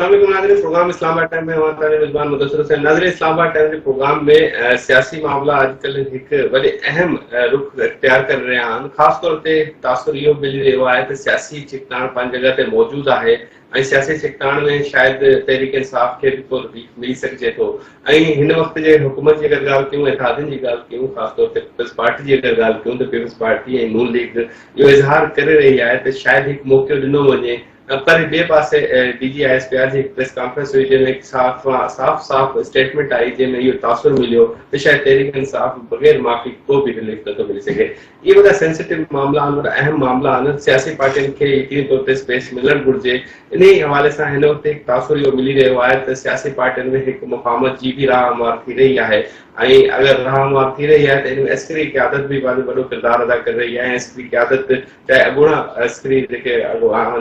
السلام علیکم ناظرین، پروگرام اسلام آباد ٹائم میں ہمارا میزبان مدثر حسین۔ ناظرین، اسلام آباد ٹائم کے پروگرام میں سیاسی معاملہ آج کل ایک بڑے اہم رخ اختیار کر رہے ہیں، خاص طور پہ تاثر یہ مل رہو ہے کہ سیاسی چکتان پانچ جگہ تے موجود ہے۔ سیاسی چکتان میں شاید تحریک انصاف کے بھی مل سکے تو ہن وقت جو حکومت کی اگر گال کیوں، اتحادن کی گال کیوں، خاص طور پہ پیپلز پارٹی کی اگر گال کیوں تو پیپلز پارٹی نون لیگ جو اظہار کر رہی ہے تو شاید ایک موقع ڈنو وجے پر بے پاسے D G I S P آج ایک پریس کانفرنس ہوئی جن میں ایک صاف اسٹیٹمنٹ آئی جن میں یہ تاثر ملو تو شاید تحریک انصاف بغیر معافی کو بھی ریلیف تو مل سکے۔ یہ بڑا سینسٹیو معاملہ بڑا اہم معاملہ آنا سیاسی پارٹیوں کے یقینی طور پہ اسپیس ملن گھرجے۔ انہیں حوالے سے ہن وقت ایک تاثر یہ ملی رہو ہے تو سیاسی پارٹیوں میں ایک مفاہمت جی بھی راہ ہموار تھی رہی ہے۔ اگر راہ ہموار تھی رہی ہے تو عسکری قیادت بھی بڑو کردار ادا کر رہی ہے۔ عسکری قیادت چاہے اگوڑا عسکری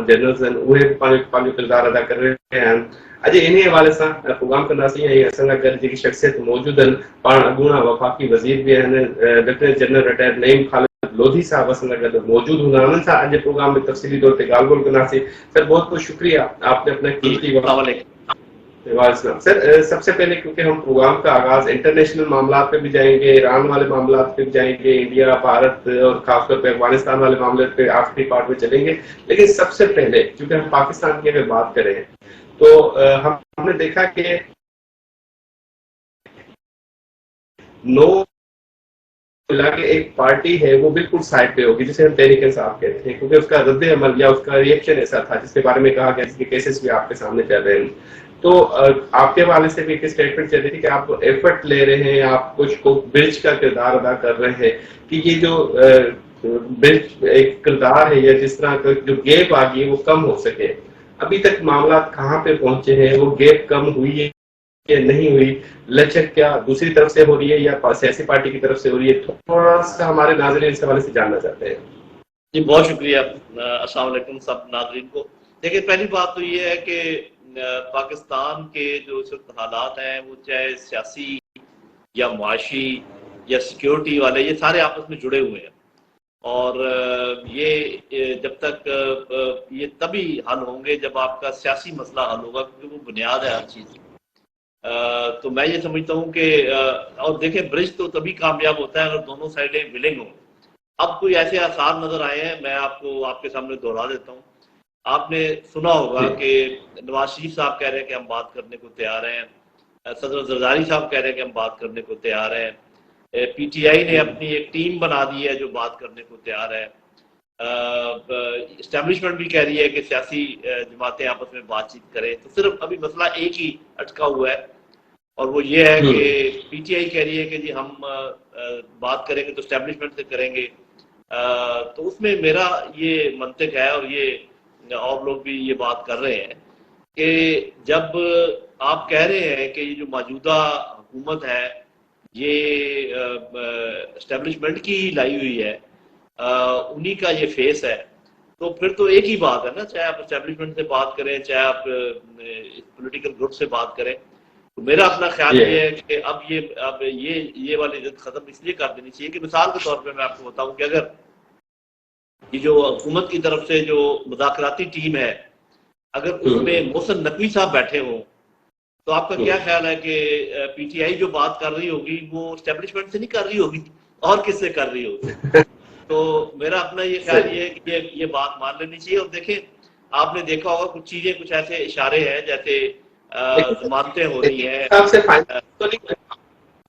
جنرل وہ کردار ادا کر رہے ہیں۔ اجے انہیں حوالے سے پروگرام کرنا سی اصل اگر جی شخصیت موجود ہیں پان اگوڑا وفاقی وزیر بھی ہیں لیفٹیننٹ جنرل ریٹائر نعیم خالد لودھی صاحب اصل اگر موجود ہوں انہوں سے آج پروگرام میں تفصیلی طور پہ گال گول کرنا سی۔ سر بہت بہت شکریہ، آپ نے اپنا قیمتی وقت۔ سر سب سے پہلے کیونکہ ہم پروگرام کا آغاز انٹرنیشنل معاملات پہ بھی جائیں گے، ایران والے معاملات پہ بھی جائیں گے، انڈیا بھارت اور خاص طور پہ افغانستان والے معاملات پہ آخری پارٹ میں چلیں گے، لیکن سب سے پہلے کیونکہ ہم پاکستان کی اگر بات کریں تو ہم نے دیکھا کہ نو ملا کے ایک پارٹی ہے وہ بالکل سائڈ پہ ہوگی جسے ہم تحریک انصاف کہتے ہیں، کیونکہ اس کا رد عمل یا اس کا ریئیکشن ایسا تھا جس کے بارے میں کہا گیا جس کے کیسز بھی آپ کے سامنے چل رہے ہیں۔ تو آپ کے حوالے سے بھی ایک اسٹیٹمنٹ چل رہی تھی کہ آپ ایفرٹ لے رہے ہیں، آپ کچھ کو برج کا کردار ادا کر رہے ہیں کہ یہ جو برج ایک کردار ہے یا جس طرح کا جو گیپ آ گئی ہے وہ کم ہو سکے۔ ابھی تک معاملات کہاں پہ پہنچے ہیں؟ وہ گیپ کم ہوئی ہے کہ نہیں ہوئی؟ لچک کیا دوسری طرف سے ہو رہی ہے یا سیاسی پارٹی کی طرف سے ہو رہی ہے؟ تھوڑا سا ہمارے ناظرین اس حوالے سے جاننا چاہتے ہیں۔ جی بہت شکریہ، السلام علیکم سب ناظرین کو۔ دیکھیں پہلی بات تو یہ ہے کہ پاکستان کے جو اس وقت حالات ہیں وہ چاہے سیاسی یا معاشی یا سیکیورٹی والے یہ سارے آپس میں جڑے ہوئے ہیں، اور یہ جب تک یہ تبھی حل ہوں گے جب آپ کا سیاسی مسئلہ حل ہوگا، کیونکہ وہ بنیاد ہے ہر چیز کی۔ تو میں یہ سمجھتا ہوں کہ اور دیکھیں برج تو تبھی کامیاب ہوتا ہے اگر دونوں سائڈیں ولنگ ہوں۔ اب کوئی ایسے آثار نظر آئے ہیں، میں آپ کو آپ کے سامنے دہرا دیتا ہوں۔ آپ نے سنا ہوگا کہ نواز شریف صاحب کہہ رہے ہیں کہ ہم بات کرنے کو تیار ہیں، صدر زرداری صاحب کہہ رہے ہیں کہ ہم بات کرنے کو تیار ہیں، پی ٹی آئی نے اپنی ایک ٹیم بنا دی ہے جو بات کرنے کو تیار ہے، اسٹیبلشمنٹ بھی کہہ رہی ہے کہ سیاسی جماعتیں آپس میں بات چیت کریں۔ تو صرف ابھی مسئلہ ایک ہی اٹکا ہوا ہے اور وہ یہ ہے کہ پی ٹی آئی کہہ رہی ہے کہ جی ہم بات کریں گے تو اسٹیبلشمنٹ سے کریں گے۔ تو اس میں میرا یہ منطق ہے اور یہ اور لوگ بھی یہ بات کر رہے ہیں کہ جب آپ کہہ رہے ہیں کہ یہ جو موجودہ حکومت ہے یہ اسٹیبلشمنٹ کی ہی لائی ہوئی ہے، انہی کا یہ فیس ہے، تو پھر تو ایک ہی بات ہے نا، چاہے آپ اسٹیبلشمنٹ سے بات کریں چاہے آپ پولیٹیکل گروپ سے بات کریں۔ تو میرا اپنا خیال یہ ہے کہ اب یہ والی جد ختم اس لیے کر دینی چاہیے کہ مثال کے طور پہ میں آپ کو بتاؤں کہ اگر یہ جو حکومت کی طرف سے جو مذاکراتی ٹیم ہے اگر اس میں محسن نقوی صاحب بیٹھے ہوں تو آپ کا کیا خیال ہے کہ پی ٹی آئی جو بات کر رہی ہوگی وہ اسٹیبلشمنٹ سے نہیں کر رہی ہوگی اور کس سے کر رہی ہوگی؟ تو میرا اپنا یہ خیال یہ ہے کہ یہ بات مان لینی چاہیے۔ اور دیکھیں آپ نے دیکھا ہوگا کچھ چیزیں کچھ ایسے اشارے ہیں جیسے ضمانتیں ہو رہی ہیں۔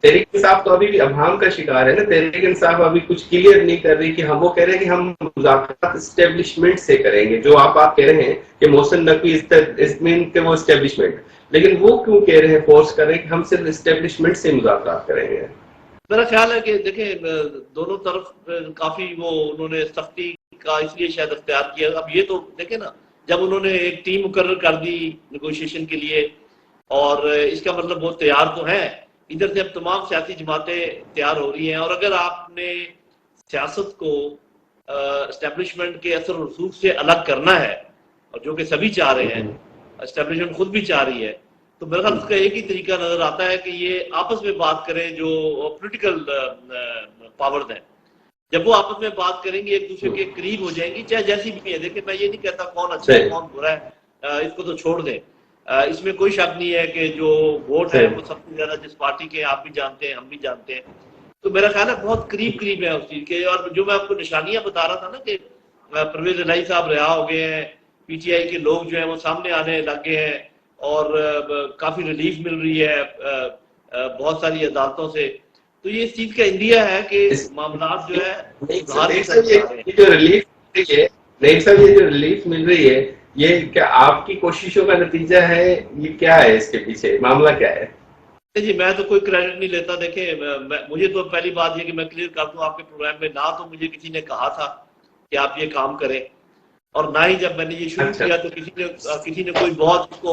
تحریک انصاف تو ابھی بھی ابہام کا شکار ہے نا، تحریک انصاف ابھی کچھ کلیئر نہیں کر رہی کہ ہم وہ کہہ رہے ہیں کہ ہم مذاکرات اسٹیبلشمنٹ سے کریں گے، جو آپ کہہ رہے ہیں کہ محسن نقوی کہ وہ اسٹیبلشمنٹ، لیکن وہ کیوں کہہ رہے ہیں فورس کر رہے ہیں کہ ہم صرف اسٹیبلشمنٹ سے مذاکرات کریں گے؟ میرا خیال ہے کہ دیکھیں دونوں طرف کافی وہ انہوں نے سختی کا اس لیے شاید اختیار کیا۔ اب یہ تو دیکھیں نا، جب انہوں نے ایک ٹیم مقرر کر دی نیگوشیشن کے لیے اور اس کا مطلب وہ تیار تو ہیں، ادھر سے اب تمام سیاسی جماعتیں تیار ہو رہی ہیں، اور اگر آپ نے سیاست کو اسٹیبلشمنٹ کے اثر و رسوخ سے الگ کرنا ہے، اور جو کہ سبھی چاہ رہے ہیں، اسٹیبلشمنٹ خود بھی چاہ رہی ہے، تو میرا خیال اس کا ایک ہی طریقہ نظر آتا ہے کہ یہ آپس میں بات کریں جو پولیٹیکل پاورز ہیں، جب وہ آپس میں بات کریں گے ایک دوسرے کے قریب ہو جائیں گی، چاہے جیسی بھی ہے۔ دیکھیں میں یہ نہیں کہتا کون اچھا ہے کون برا ہے، اس کو تو چھوڑ دیں، اس میں کوئی شک نہیں ہے کہ جو ووٹ ہے وہ سب سے زیادہ جس پارٹی کے آپ بھی جانتے ہیں ہم بھی جانتے ہیں، تو میرا خیال ہے بہت قریب قریب ہے اس چیز کے. اور جو میں آپ کو نشانیاں بتا رہا تھا نا کہ پرویز الہی صاحب رہا ہو گئے ہیں، پی ٹی آئی کے لوگ جو ہیں وہ سامنے آنے لگ گئے ہیں، اور کافی ریلیف مل رہی ہے بہت ساری عدالتوں سے. تو یہ اس چیز کا انڈیا ہے کہ معاملات جو ہے سدھار کی طرف جا رہے ہیں. یہ جو ریلیف مل رہی ہے، نہیں صاحب، یہ جو ریلیف مل رہی ہے، یہ کیا آپ کی کوششوں کا نتیجہ ہے؟ یہ کیا ہے اس کے پیچھے معاملہ کیا ہے؟ جی میں تو کوئی کریڈٹ نہیں لیتا. دیکھیں مجھے تو پہلی بات یہ کہ میں کلیئر کر دوں آپ کے پروگرام میں، نہ تو مجھے کسی نے کہا تھا کہ آپ یہ کام کریں، اور نہ ہی جب میں نے یہ شروع اچھا کیا تو کسی نے کوئی بہت اس کو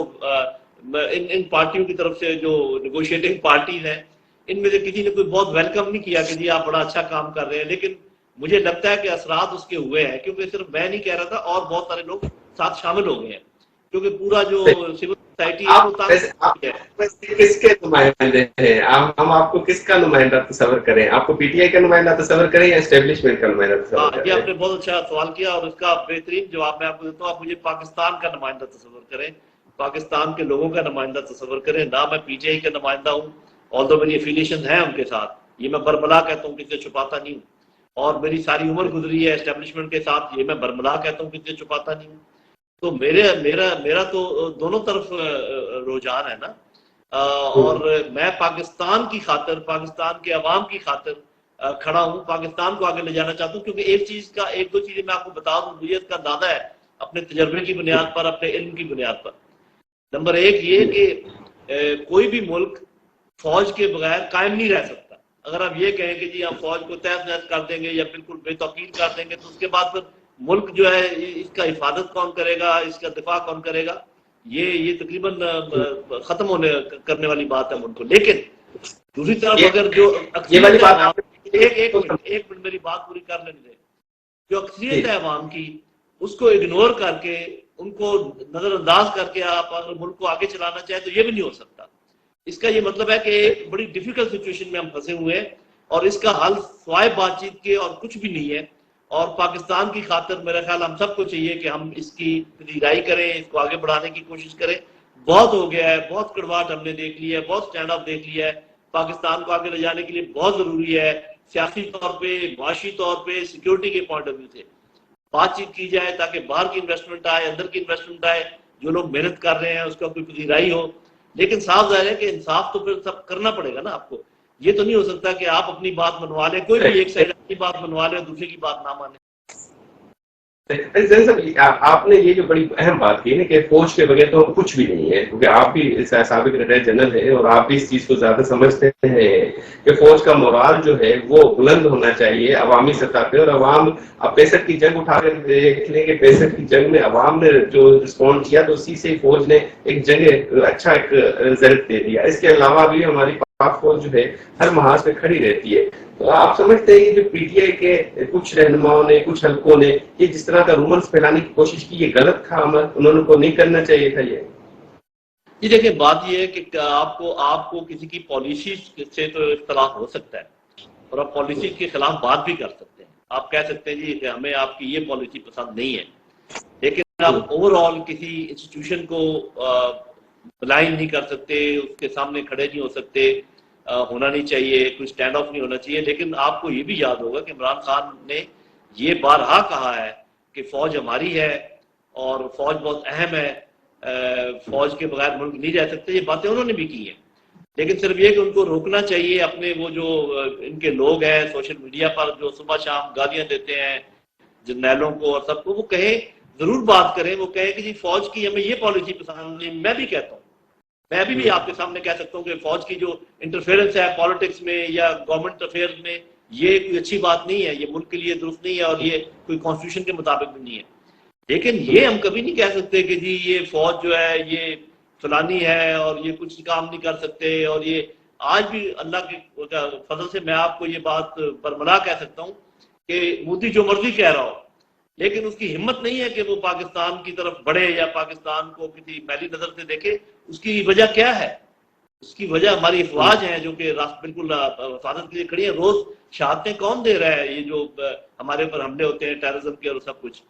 ان پارٹیوں کی طرف سے جو نیگوشیٹنگ پارٹیز ہیں ان میں سے کسی نے کوئی بہت ویلکم نہیں کیا کہ جی آپ بڑا اچھا کام کر رہے ہیں. لیکن مجھے لگتا ہے کہ اثرات اس کے ہوئے ہیں، کیونکہ صرف میں نہیں کہہ رہا تھا اور بہت سارے لوگ ساتھ شامل ہو گئے ہیں، کیونکہ پورا جو سول سوسائٹی ہے وہ آپ ہے. کس کے نمائندے ہیں؟ ہم آپ کو کس کا نمائندہ تصور کریں؟ آپ کو پی ٹی آئی کا نمائندہ تصور کریں یا اسٹیبلشمنٹ کا نمائندہ تصور یہ کریں؟ آپ نے بہت اچھا سوال کیا اور اس کا بہترین جواب میں آپ کو دیتا ہوں. آپ مجھے پاکستان کا نمائندہ تصور کریں، پاکستان کے لوگوں کا نمائندہ تصور کریں. نہ میں پی ٹی آئی کا نمائندہ ہوں، اور میری افیلیشن ہیں ان کے ساتھ، یہ میں برملا کہتا ہوں، کسی سے چھپاتا نہیں ہوں. اور میری ساری عمر گزری ہے اسٹیبلشمنٹ کے ساتھ، یہ میں برملا کہتا ہوں، کسی سے چھپاتا نہیں ہوں. تو میرا تو دونوں طرف رجحان ہے نا. اور میں پاکستان کی خاطر، پاکستان کے عوام کی خاطر کھڑا ہوں، پاکستان کو آگے لے جانا چاہتا ہوں. کیونکہ ایک دو چیزیں میں آپ کو بتا دوں، مجھے اس کا اندازہ ہے اپنے تجربے کی بنیاد پر، اپنے علم کی بنیاد پر. نمبر ایک یہ کہ کوئی بھی ملک فوج کے بغیر قائم نہیں رہ سکتا. اگر آپ یہ کہیں کہ جی ہم فوج کو تحس نحس کر دیں گے یا بالکل بے توقیر کر دیں گے تو اس کے بعد پھر ملک جو ہے اس کا حفاظت کون کرے گا، اس کا دفاع کون کرے گا؟ یہ تقریباً ختم کرنے والی بات ہے ملک کو. لیکن دوسری طرف اگر جو یہ والی اکثریت ہے بات عوام، آپ ایک منٹ میری بات پوری کر لینے دیں. جو اکثریت ہے عوام کی، اس کو اگنور کر کے، ان کو نظر انداز کر کے آپ اگر ملک کو آگے چلانا چاہیں تو یہ بھی نہیں ہو سکتا. اس کا یہ مطلب ہے کہ ایک بڑی ڈیفیکلٹ سچویشن میں ہم پھنسے ہوئے ہیں، اور اس کا حل سوائے بات چیت کے اور کچھ بھی نہیں ہے. اور پاکستان کی خاطر میرا خیال ہم سب کو چاہیے کہ ہم اس کی پذیرائی کریں، اس کو آگے بڑھانے کی کوشش کریں. بہت ہو گیا ہے، بہت کڑواہٹ ہم نے دیکھ لی ہے، بہت سٹینڈ اپ دیکھ لیا ہے. پاکستان کو آگے لے جانے کے لیے بہت ضروری ہے، سیاسی طور پہ، معاشی طور پہ، سیکیورٹی کے پوائنٹ آف ویو سے بات چیت کی جائے تاکہ باہر کی انویسٹمنٹ آئے، اندر کی انویسٹمنٹ آئے، جو لوگ محنت کر رہے ہیں اس کا کوئی پذیرائی ہو. لیکن صاف ظاہر ہے کہ انصاف تو پھر سب کرنا پڑے گا نا آپ کو. یہ تو نہیں ہو سکتا کہ آپ اپنی بات منوا لیں، کوئی بھی ایک سائڈ اپنی بات منوا لیں اور دوسرے کی بات نہ مانے. آپ نے یہ جو بڑی اہم بات کی نا کہ فوج کے بغیر تو کچھ بھی نہیں ہے، کیونکہ آپ بھی سابق ریٹائر جنرل ہیں اور آپ بھی اس چیز کو زیادہ سمجھتے ہیں کہ فوج کا مورال جو ہے وہ بلند ہونا چاہیے عوامی سطح پہ. اور عوام اب 65 کی جنگ اٹھا کر دیکھ لیں کہ 65 کی جنگ میں عوام نے جو رسپونڈ کیا تو اسی سے فوج نے ایک جنگ اچھا ایک رزلٹ دے دیا. اس کے علاوہ بھی ہماری پاک فوج جو ہے ہر محاذ پہ کھڑی رہتی ہے. تو آپ سمجھتے ہیں کہ جو پی ٹی آئی کے کچھ رہنماؤں نے، کچھ حلقوں نے یہ جس طرح کا رومنس پھیلانے کی کوشش کی، یہ غلط تھا عمل، انہوں کو نہیں کرنا چاہیے تھا یہ؟ جی دیکھیں بات یہ ہے کہ آپ کو کسی کی پالیسی سے تو اختلاف ہو سکتا ہے، اور آپ پالیسی کے خلاف بات بھی کر سکتے ہیں. آپ کہہ سکتے ہیں جی کہ ہمیں آپ کی یہ پالیسی پسند نہیں ہے، لیکن آپ اوور آل کسی انسٹیٹیوشن کو بلائنڈ نہیں کر سکتے، اس کے سامنے کھڑے نہیں ہو سکتے، ہونا نہیں چاہیے، کوئی سٹینڈ آف نہیں ہونا چاہیے. لیکن آپ کو یہ بھی یاد ہوگا کہ عمران خان نے یہ بارہا کہا ہے کہ فوج ہماری ہے اور فوج بہت اہم ہے، فوج کے بغیر ملک نہیں رہ سکتے. یہ باتیں انہوں نے بھی کی ہیں، لیکن صرف یہ کہ ان کو روکنا چاہیے. اپنے وہ جو ان کے لوگ ہیں سوشل میڈیا پر جو صبح شام گالیاں دیتے ہیں جرنیلوں کو اور سب کو، وہ کہیں ضرور بات کریں، وہ کہیں کہ جی فوج کی ہمیں یہ پالیسی پسند نہیں. میں بھی کہتا ہوں، میں ابھی بھی آپ کے سامنے کہہ سکتا ہوں کہ فوج کی جو انٹرفیئرنس ہے پالیٹکس میں یا گورنمنٹ افیئرز میں، یہ کوئی اچھی بات نہیں ہے، یہ ملک کے لیے درست نہیں ہے، اور یہ کوئی کانسٹیٹیوشن کے مطابق بھی نہیں ہے. لیکن یہ ہم کبھی نہیں کہہ سکتے کہ جی یہ فوج جو ہے یہ فلانی ہے اور یہ کچھ کام نہیں کر سکتے. اور یہ آج بھی اللہ کے فضل سے میں آپ کو یہ بات برملا کہہ سکتا ہوں کہ مودی جو مرضی کہہ رہا ہو، لیکن اس کی ہمت نہیں ہے کہ وہ پاکستان کی طرف بڑھے یا پاکستان کو کسی میلی نظر سے دیکھے. اس کی وجہ کیا ہے؟ اس کی وجہ ہماری افواج ہیں جو کہ بالکل حفاظت کے لیے کھڑی ہیں. روز شہادتیں کون دے رہا ہے؟ یہ جو ہمارے اوپر حملے ہوتے ہیں ٹیررزم کے اور سب کچھ.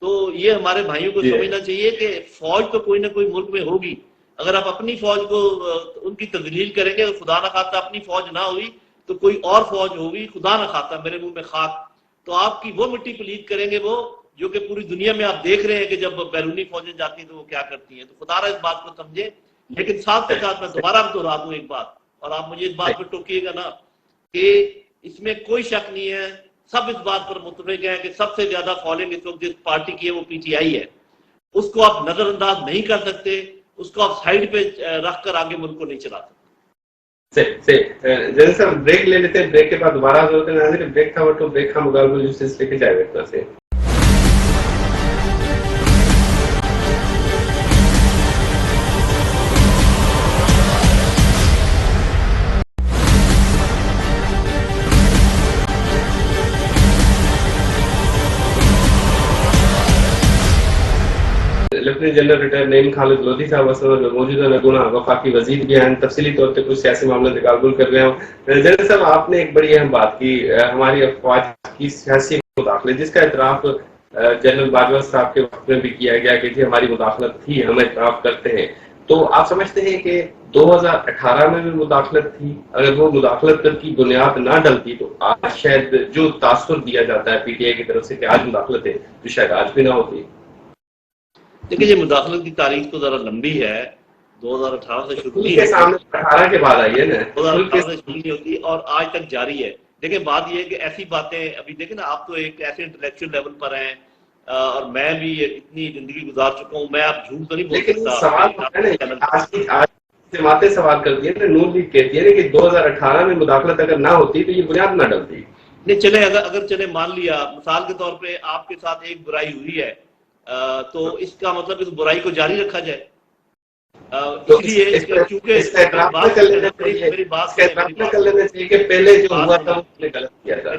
تو یہ ہمارے بھائیوں کو سمجھنا چاہیے کہ فوج تو کوئی نہ کوئی ملک میں ہوگی. اگر آپ اپنی فوج کو ان کی تذلیل کریں گے, خدا نہ خواستہ اپنی فوج نہ ہوئی تو کوئی اور فوج ہوگی, خدا نہ خواستہ, میرے منہ میں خاک, تو آپ کی وہ مٹی پلید کریں گے وہ جو کہ پوری دنیا میں آپ دیکھ رہے ہیں کہ جب بیرونی فوجیں جاتی ہیں تو وہ کیا کرتی ہیں. تو خدا را اس بات کو سمجھے. لیکن ساتھ کے ساتھ میں دوبارہ بھی دہرا دوں ایک بات, اور آپ مجھے اس بات پہ ٹوکیے گا نا, کہ اس میں کوئی شک نہیں ہے, سب اس بات پر متفق ہیں کہ سب سے زیادہ فالوئنگ اس وقت جس پارٹی کی ہے وہ پی ٹی آئی ہے. اس کو آپ نظر انداز نہیں کر سکتے, اس کو آپ سائیڈ پہ رکھ کر آگے ملک کو نہیں چلا سکتے. جیسے سر بریک لے لیتے ہیں, بریک کے بعد دوبارہ بریک تھا تو بریک کا مقابلہ جو لے کے جائے گا سے. لیفٹیننٹ جنرل ریٹائر نعیم خالد لودھی صاحب موجودہ نگونا وفاقی وزیر بھی ہیں, تفصیلی طور پہ کچھ سیاسی معاملات نکال کر رہے ہوں. جنرل صاحب, آپ نے ایک بڑی اہم بات کی, ہماری افواج کی سیاسی مداخلت, جس کا اعتراف جنرل باجوہ صاحب کے وقت میں بھی کیا گیا کہ جی ہماری مداخلت تھی, ہم اعتراف کرتے ہیں. تو آپ سمجھتے ہیں کہ 2018 میں بھی مداخلت تھی؟ اگر وہ مداخلت کی بنیاد نہ ڈلتی تو آج شاید جو تاثر دیا جاتا ہے پی ٹی آئی کی طرف سے کہ آج مداخلت ہے, تو شاید آج بھی نہ ہوتی. دیکھیں یہ مداخلت کی تاریخ تو ذرا لمبی ہے, 2018 سے شروع نہیں ہوتی, سامنے 18 کے بعد آئی ہے نا, 2018 سے شروع نہیں ہوتی اور آج تک جاری ہے. دیکھیں بات یہ ہے کہ ایسی باتیں ابھی دیکھیں نا, آپ تو ایک ایسے انٹلیکچوئل لیول پر ہیں اور میں بھی اتنی زندگی گزار چکا ہوں, میں آپ جھوٹ تو نہیں بول سکتا. جماعتیں سوال کرتی ہیں, نون لیگ کہتی ہے کہ 2018 میں مداخلت اگر نہ ہوتی تو یہ بنیاد نہ ڈلتی. نہیں چلے, اگر چلے مان لیا مثال کے طور پہ آپ کے ساتھ ایک برائی ہوئی ہے, تو اس کا مطلب اس برائی کو جاری رکھا جائے. اس لیے چونکہ میری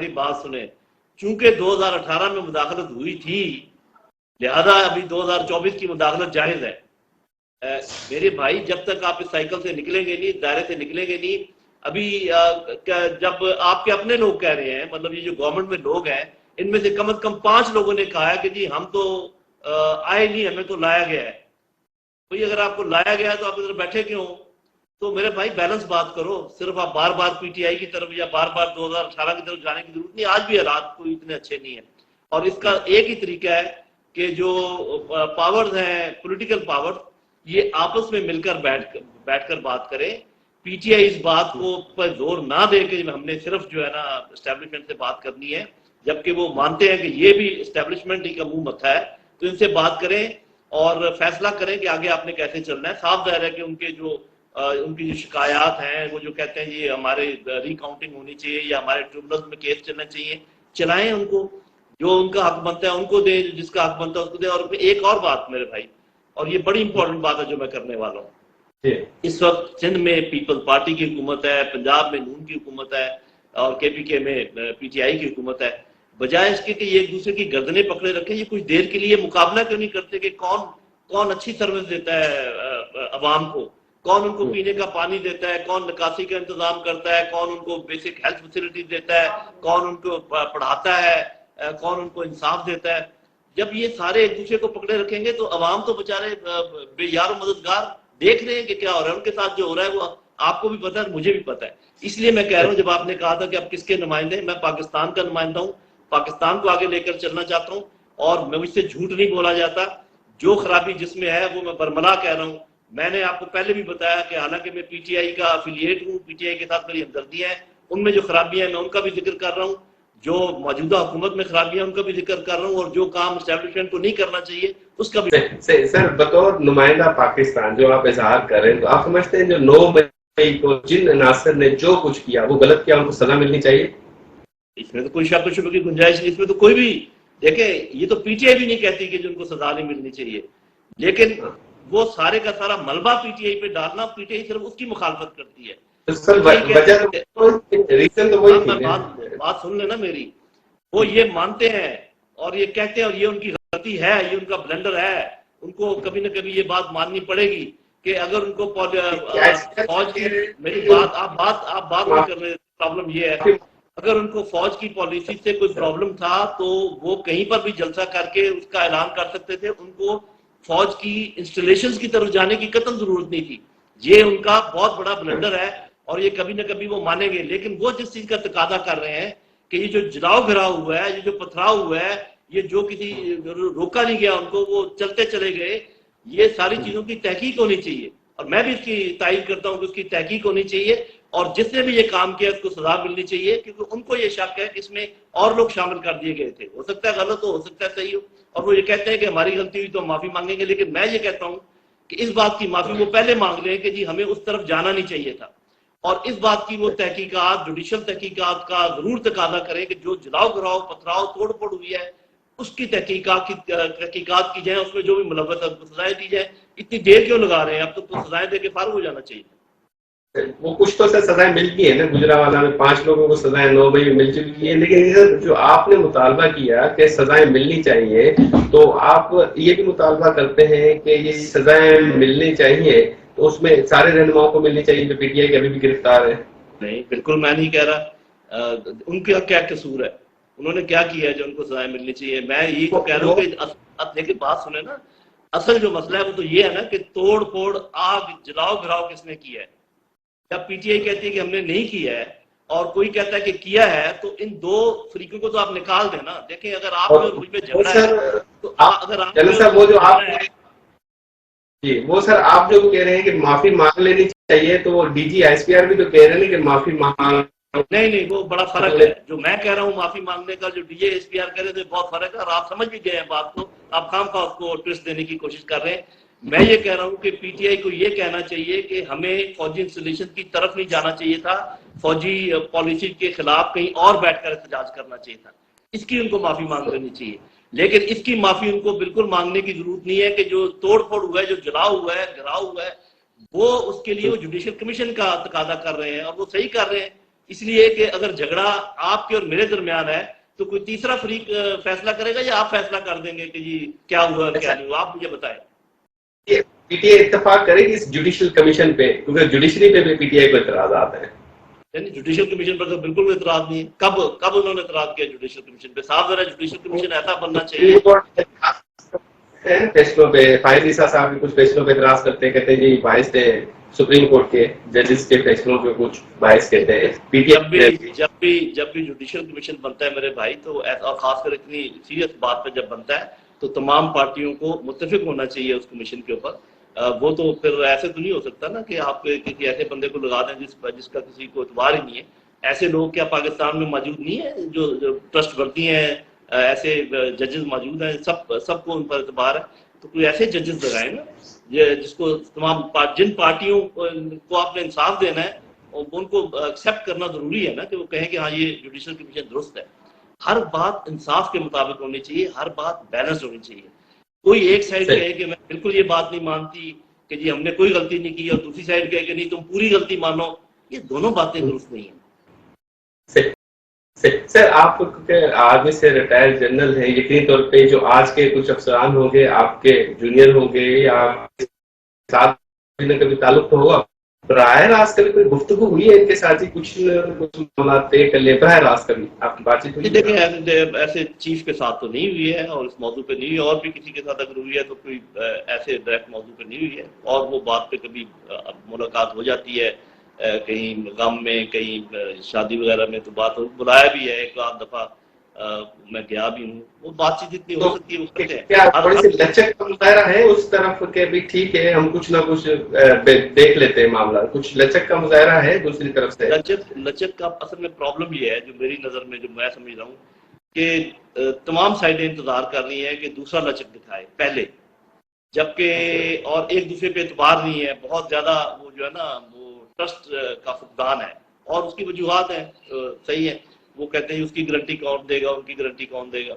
بات سنیں, چونکہ 2018 میں مداخلت ہوئی تھی لہذا ابھی 2024 کی مداخلت جائز ہے. میرے بھائی جب تک آپ اس سائیکل سے نکلیں گے نہیں, دائرے سے نکلیں گے نہیں, ابھی جب آپ کے اپنے لوگ کہہ رہے ہیں, مطلب یہ جو گورنمنٹ میں لوگ ہیں ان میں سے کم از کم 5 لوگوں نے کہا ہے کہ جی ہم تو آئے نہیں, ہمیں تو لایا گیا ہے. بھئی اگر آپ کو لایا گیا ہے تو آپ ادھر بیٹھے کیوں؟ تو میرے بھائی بیلنس بات کرو, صرف آپ بار بار پی ٹی آئی کی طرف یا بار بار 2018 کی طرف جانے کی ضرورت نہیں. آج بھی حالات کوئی اتنے اچھے نہیں ہیں, اور اس کا ایک ہی طریقہ ہے کہ جو پاورز ہیں, پولیٹیکل پاورز, یہ آپس میں مل کر بیٹھ کر بات کریں. پی ٹی آئی اس بات کو پر زور نہ دے کہ ہم نے صرف جو ہے نا اسٹیبلشمنٹ سے بات کرنی ہے, جبکہ وہ مانتے ہیں کہ یہ بھی اسٹیبلشمنٹ ہی کا منہ متھا ہے. تو ان سے بات کریں اور فیصلہ کریں کہ آگے آپ نے کیسے چلنا ہے. صاف ظاہر ہے کہ ان کی جو شکایات ہیں, وہ جو کہتے ہیں یہ ہمارے ری کاؤنٹنگ ہونی چاہیے یا ہمارے ٹریبونلز میں کیس چلنا چاہیے, چلائیں ان کو, جو ان کا حق بنتا ہے ان کو دیں, جس کا حق بنتا ہے اس کو دیں. اور ایک اور بات میرے بھائی, اور یہ بڑی امپورٹنٹ بات ہے جو میں کرنے والا ہوں, اس وقت سندھ میں پیپلز پارٹی کی حکومت ہے, پنجاب میں نون کی حکومت ہے, اور کے پی کے میں پی ٹی آئی کی حکومت ہے. بجائے اس کے کہ یہ ایک دوسرے کی گردنیں پکڑے رکھیں, یہ کچھ دیر کے لیے مقابلہ کیوں نہیں کرتے کہ کون اچھی سروس دیتا ہے عوام کو, کون ان کو پینے کا پانی دیتا ہے, کون نکاسی کا انتظام کرتا ہے, کون ان کو بیسک ہیلتھ فیسلٹیز دیتا ہے, کون ان کو پڑھاتا ہے, کون ان کو انصاف دیتا ہے. جب یہ سارے ایک دوسرے کو پکڑے رکھیں گے تو عوام تو بیچارے بے یار و مددگار دیکھ رہے ہیں کہ کیا ہو رہا ہے, ان کے ساتھ جو ہو رہا ہے وہ آپ کو بھی پتا ہے, مجھے بھی پتا ہے. اس لیے میں کہہ رہا ہوں, جب آپ نے کہا تھا کہ آپ کس کے نمائندے ہیں, میں پاکستان کا نمائندہ ہوں, پاکستان کو آگے لے کر چلنا چاہتا ہوں, اور مجھ سے جھوٹ نہیں بولا جاتا. جو خرابی جس میں ہے وہ میں برملا کہہ رہا ہوں. میں نے آپ کو پہلے بھی بتایا کہ حالانکہ میں پی ٹی آئی کا افیلیٹ ہوں, پی ٹی آئی کے ساتھ میری ہمدردیاں ہیں, ان میں جو خرابیاں ہیں میں ان کا بھی ذکر کر رہا ہوں, جو موجودہ حکومت میں خرابیاں ان کا بھی ذکر کر رہا ہوں, اور جو کام اسٹیبلشمنٹ کو نہیں کرنا چاہیے اس کا بھی. سر بطور نمائندہ پاکستان جو آپ اظہار کر رہے ہیں, تو آپ سمجھتے ہیں جو 9 مئی کو جن عناصر نے جو کچھ کیا وہ غلط کیا, ان کو سزا ملنی چاہیے؟ اس میں تو کوئی شک و شبہ کی گنجائش نہیں, اس میں تو کوئی بھی, دیکھیں یہ تو پی ٹی آئی بھی نہیں کہتی کہ جو ان کو سزا نہیں ملنی چاہیے, لیکن وہ سارے کا سارا ملبہ پی ٹی آئی پہ ڈالنا, پی ٹی آئی صرف اس کی مخالفت کرتی ہے. بات سن لینا میری, وہ یہ مانتے ہیں اور یہ کہتے ہیں, اور یہ ان کی غلطی ہے, یہ ان کا بلنڈر ہے, ان کو کبھی نہ کبھی یہ بات ماننی پڑے گی کہ اگر ان کو فوج کی, میری بات آپ بات نہیں کر رہے, پرابلم یہ ہے اگر ان کو فوج کی پالیسی سے کوئی پرابلم تھا تو وہ کہیں پر بھی جلسہ کر کے اس کا اعلان کر سکتے تھے. ان کو فوج کی انسٹالیشنز کی طرف جانے کی قطعاً ضرورت نہیں تھی. یہ ان کا بہت بڑا بلنڈر ہے اور یہ کبھی نہ کبھی وہ مانیں گے. لیکن وہ جس چیز کا تقاضا کر رہے ہیں کہ یہ جو جلاؤ گھراؤ ہوا ہے, یہ جو پتھراؤ ہوا ہے, یہ جو کسی روکا نہیں گیا ان کو, وہ چلتے چلے گئے, یہ ساری چیزوں کی تحقیق ہونی چاہیے. اور میں بھی اس کی تائید کرتا ہوں کہ اس کی تحقیق ہونی چاہیے, اور جس نے بھی یہ کام کیا اس کو سزا ملنی چاہیے, کیونکہ ان کو یہ شک ہے کہ اس میں اور لوگ شامل کر دیے گئے تھے. ہو سکتا ہے غلط ہو سکتا ہے صحیح ہو, اور وہ یہ کہتے ہیں کہ ہماری غلطی ہوئی تو ہم معافی مانگیں گے. لیکن میں یہ کہتا ہوں کہ اس بات کی معافی وہ پہلے مانگ لیں کہ جی ہمیں اس طرف جانا نہیں چاہیے تھا, اور اس بات کی وہ تحقیقات, جوڈیشل تحقیقات کا ضرور تقاضا کریں کہ جو جلاؤ گراؤ پتھراؤ توڑ پھوڑ ہوئی ہے اس کی تحقیقات کی جائیں, اس میں جو بھی ملوث ہے اس کو سزائیں دی جائیں. اتنی دیر کیوں لگا رہے ہیں؟ اب تو سزائیں دے کے فارغ ہو جانا چاہیے. وہ کچھ تو سر سزائیں مل گئی ہے نا, گجرانوالہ میں 5 لوگوں کو سزائیں 9 بجے مل چکی ہے. لیکن سر جو آپ نے مطالبہ کیا کہ سزائیں ملنی چاہیے, تو آپ یہ بھی مطالبہ کرتے ہیں کہ یہ سزائیں ملنی چاہیے تو اس میں سارے رہنماؤں کو ملنی چاہیے جو پی ٹی آئی کے ابھی بھی گرفتار ہے؟ نہیں, بالکل میں نہیں کہہ رہا. ان کا کیا قصور ہے؟ انہوں نے کیا کیا ہے جو ان کو سزائیں ملنی چاہیے؟ میں یہی تو کہہ رہا ہوں کہ لیکن بات سنیں نا, اصل جو مسئلہ ہے وہ تو یہ ہے نا کہ توڑ پھوڑ آگ جلاؤ گھراؤ کس نے کیا ہے. جب پی ٹی آئی کہتی ہے کہ ہم نے نہیں کیا ہے اور کوئی کہتا ہے کہ کیا ہے, تو ان دو فریقوں کو تو آپ نکال دیں نا. دیکھیں اگر آپ میں اور مجھ میں جھگڑا ہے تو اگر آپ میں اور مجھ میں جھگڑا ہے, جی وہ سر آپ جو کہہ رہے ہیں کہ معافی مانگ لینی چاہیے, تو وہ D G S P R بھی تو کہہ رہے ہیں کہ معافی مانگ. نہیں, وہ بڑا فرق ہے. جو میں کہہ رہا ہوں معافی مانگنے کا, جو D J S P are کہہ رہے تھے, بہت فرق ہے. اور آپ سمجھ بھی گئے ہیں بات کو, آپ خام خواہ اس کو ٹوسٹ دینے کی کوشش کر رہے ہیں. میں یہ کہہ رہا ہوں کہ پی ٹی آئی کو یہ کہنا چاہیے کہ ہمیں فوجی انسٹالیشن کی طرف نہیں جانا چاہیے تھا, فوجی پالیسی کے خلاف کہیں اور بیٹھ کر احتجاج کرنا چاہیے تھا. اس کی ان کو معافی مانگ لینی چاہیے. لیکن اس کی معافی ان کو بالکل مانگنے کی ضرورت نہیں ہے کہ جو توڑ پھوڑ ہوا ہے, جو جلاؤ ہوا ہے, گھراؤ ہوا ہے, وہ اس کے لیے وہ جوڈیشل کمیشن کا تقاضا کر رہے ہیں, اور وہ صحیح کر رہے ہیں. اس لیے کہ اگر جھگڑا آپ کے اور میرے درمیان ہے تو کوئی تیسرا فریق فیصلہ کرے گا, یا آپ فیصلہ کر دیں گے کہ جی کیا ہوا کیا نہیں ہوا؟ آپ مجھے بتائیں. پی ٹی آئی اتفاق کرے گی اس جوڈیشل کمیشن پہ, کیونکہ جوڈیشری پہ بھی پی ٹی آئی کو اعتراضات ہیں. یعنی جوڈیشل کمیشن پر تو بالکل کوئی اعتراض نہیں ہے. کب انہوں نے اعتراض کیا جوڈیشل کمیشن پہ؟ صاحب ذرا جوڈیشل کمیشن ایسا بننا چاہیے. فیصلوں پہ فائز عیسیٰ صاحب بھی کچھ فیصلوں پہ اعتراض کرتے ہیں, کہتے ہیں جی باعث تھے سپریم کورٹ کے ججز کے فیصلوں پہ کچھ باعث کہتے ہیں. پی ٹی آئی جب بھی جوڈیشل کمیشن بنتا ہے میرے بھائی, تو اور خاص کر اتنی سیریس بات پہ جب بنتا ہے تو تمام پارٹیوں کو متفق ہونا چاہیے اس کمیشن کے اوپر. وہ تو پھر ایسے تو نہیں ہو سکتا نا کہ آپ کسی ایسے بندے کو لگا دیں جس کا کسی کو اعتبار ہی نہیں ہے. ایسے لوگ کیا پاکستان میں موجود نہیں ہیں جو ٹرسٹ ورتی ہیں؟ ایسے ججز موجود ہیں, سب کو ان پر اعتبار ہے. تو کوئی ایسے ججز لگائیں نا جس کو تمام جن پارٹیوں کو آپ نے انصاف دینا ہے ان کو ایکسیپٹ کرنا ضروری ہے نا, کہ وہ کہیں کہ ہاں یہ جوڈیشل کمیشن درست ہے. ہر بات انصاف کے مطابق ہونی چاہیے, ہر بات بیلنس ہونی چاہیے. کوئی ایک سائڈ کہے کہ میں بالکل یہ بات نہیں مانتی کہ جی ہم نے کوئی غلطی نہیں کی, اور دوسری سائڈ کہے کہ نہیں تم پوری غلطی مانو. یہ دونوں باتیں درست نہیں ہیں. سر آپ آرمی سے ریٹائرڈ جنرل ہیں, یقینی طور پہ جو آج کے کچھ افسران ہوں گے آپ کے جونیئر ہوں گے یا ساتھ کبھی تعلق تو ہوگا, براہ راست کبھی کوئی گفتگو ہوئی ہے ان کے ساتھ ہی کچھ معاملات طے کر لے براہ راست کبھی آپ کی بات چیت ہوئی؟ دیکھیں ایسے چیف کے ساتھ تو نہیں ہوئی ہے, اور اس موضوع پہ نہیں ہوئی, اور بھی کسی کے ساتھ اگر ہوئی ہے تو کوئی ایسے ڈائریکٹ موضوع پہ نہیں ہوئی ہے. اور وہ بات پہ کبھی ملاقات ہو جاتی ہے کہیں غم میں, کہیں شادی وغیرہ میں, تو بات بلایا بھی ہے ایک آدھ دفعہ, میں گیا بھی ہوں. وہ بات چیت جتنی ہو سکتی ہے وہ کرتے ہیں. کیا تھوڑی سی لچک کا مظاہرہ ہے اس طرف کہ بھی ٹھیک ہے ہم کچھ نہ کچھ دیکھ لیتے ہیں معاملہ, کچھ لچک کا مظاہرہ ہے دوسری طرف سے؟ لچک کا اصل میں پرابلم یہ ہے جو میری نظر میں, جو میں سمجھ رہا ہوں کہ تمام سائڈیں انتظار کر رہی ہیں کہ دوسرا لچک دکھائے پہلے, جبکہ اور ایک دوسرے پہ اعتبار نہیں ہے. بہت زیادہ وہ جو ہے نا وہ ٹرسٹ کا فقدان ہے, اور اس کی وجوہات ہیں صحیح ہے. وہ کہتے ہیں اس کی گارنٹی کون دے گا, ان کی گارنٹی کون دے گا.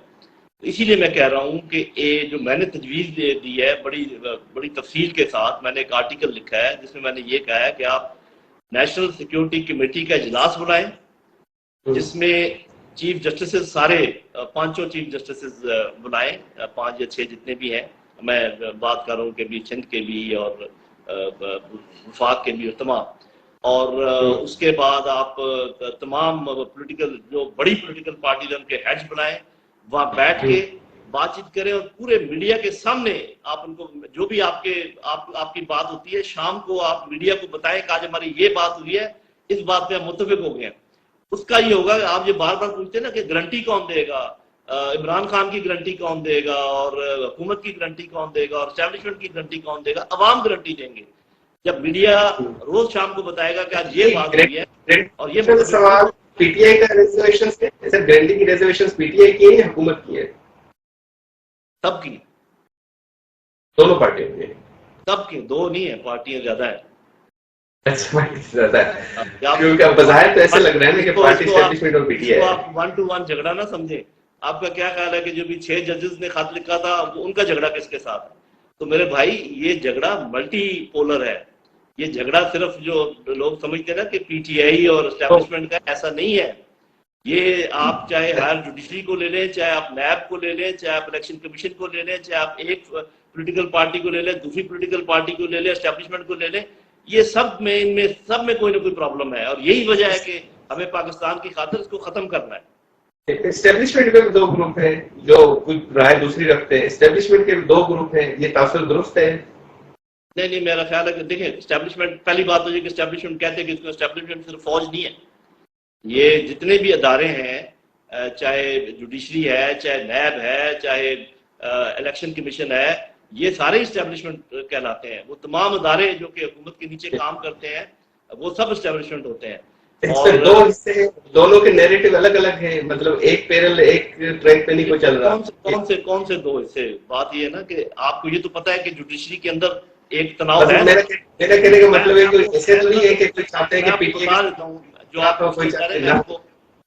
اسی لیے میں کہہ رہا ہوں کہ جو میں نے تجویز دی ہے بڑی تفصیل کے ساتھ, میں نے ایک آرٹیکل لکھا ہے جس میں میں نے یہ کہا ہے کہ آپ نیشنل سیکیورٹی کمیٹی کا اجلاس بلائیں, جس میں چیف جسٹسز سارے 5 چیف جسٹسز بلائیں, 5 یا 6 جتنے بھی ہیں. میں بات کر رہا ہوں کہ بھی سندھ کے بھی اور وفاق کے بھی اور تمام, اور اس کے بعد آپ تمام پولیٹیکل جو بڑی پولیٹیکل پارٹیز ہیں ان کے ہیڈز بنائیں، وہاں بیٹھ کے بات چیت کریں، اور پورے میڈیا کے سامنے آپ ان کو جو بھی آپ کی بات ہوتی ہے شام کو آپ میڈیا کو بتائیں کہ آج ہماری یہ بات ہوئی ہے، اس بات پہ ہم متفق ہو گئے ہیں۔ اس کا یہ ہوگا کہ آپ یہ بار بار پوچھتے ہیں نا کہ گارنٹی کون دے گا، عمران خان کی گارنٹی کون دے گا، اور حکومت کی گارنٹی کون دے گا، اور اسٹیبلشمنٹ کی گارنٹی کون دے گا؟ عوام گارنٹی دیں گے جب میڈیا روز شام کو بتائے گا کہ آج یہ بات ہوئی ہے اور یہ سوال پی ٹی آئی کا ریزرویشن سر، گارنٹی کی ریزرویشن پی ٹی آئی کی ہے یا حکومت کی ہے؟ سب کی، دونوں پارٹیوں کی؟ سب کی، دو نہیں ہے، پارٹیاں زیادہ ہے۔ کیونکہ بظاہر تو ایسے لگ رہا ہے نا کہ پارٹی اسٹیبلشمنٹ اور پی ٹی آئی ہے۔ آپ 1 to 1 جھگڑا نہ سمجھیں۔ آپ کا کیا خیال ہے کہ جو بھی 6 ججز نے خط لکھا تھا ان کا جھگڑا کس کے ساتھ ہے؟ تو میرے بھائی یہ جھگڑا ملٹی پولر ہے، یہ جھگڑا صرف جو لوگ سمجھتے ہیں نا کہ پی ٹی آئی اور اسٹیبلشمنٹ کا، ایسا نہیں ہے۔ یہ آپ چاہے ہائر جوڈیشری کو لے لیں، چاہے آپ نیب کو لے لیں، چاہے آپ الیکشن کمیشن کو لے لیں، چاہے آپ ایک پولیٹیکل پارٹی کو لے لیں، دوسری پولیٹیکل پارٹی کو لے لیں، اسٹیبلشمنٹ کو لے لیں، یہ سب میں ان میں سب میں کوئی نہ کوئی پرابلم ہے، اور یہی وجہ ہے کہ ہمیں پاکستان کی خاطر اس کو ختم کرنا ہے۔ اسٹیبلشمنٹ کے بھی دو گروپ ہیں جو کوئی رائے دوسری رکھتے ہیں، اسٹیبلشمنٹ کے بھی دو گروپ ہیں، یہ تاثر درست ہے؟ نہیں، میرا خیال ہے کہ دیکھیں اسٹیبلشمنٹ، پہلی بات تو یہ کہ اسٹیبلشمنٹ کہتے ہیں کہ اس کو اسٹیبلشمنٹ صرف فوج نہیں ہے، یہ جتنے بھی ادارے ہیں، چاہے جوڈیشری ہے، چاہے نیب ہے، چاہے الیکشن کمیشن ہے، یہ سارے اسٹیبلشمنٹ کہلاتے ہیں۔ وہ تمام ادارے جو کہ حکومت کے نیچے کام کرتے ہیں وہ سب اسٹیبلشمنٹ ہوتے ہیں۔ اور دو حصے، دونوں کے نیریٹو الگ الگ ہیں، مطلب ایک پیرل ایک ٹریک پہ نہیں کوئی چل رہا۔ کون سے دو حصے؟ بات یہ ہے نا کہ آپ کو یہ تو پتہ ہے کہ جوڈیشری کے اندر ایک تناؤ ہے۔ میرا کہنے کا مطلب ہے کہ ایسے تو نہیں ہے کہ کوئی چاہتے ہیں کہ پی ٹی بتا دیتا ہوں جو آپ پوچھنا چاہ رہے ہیں،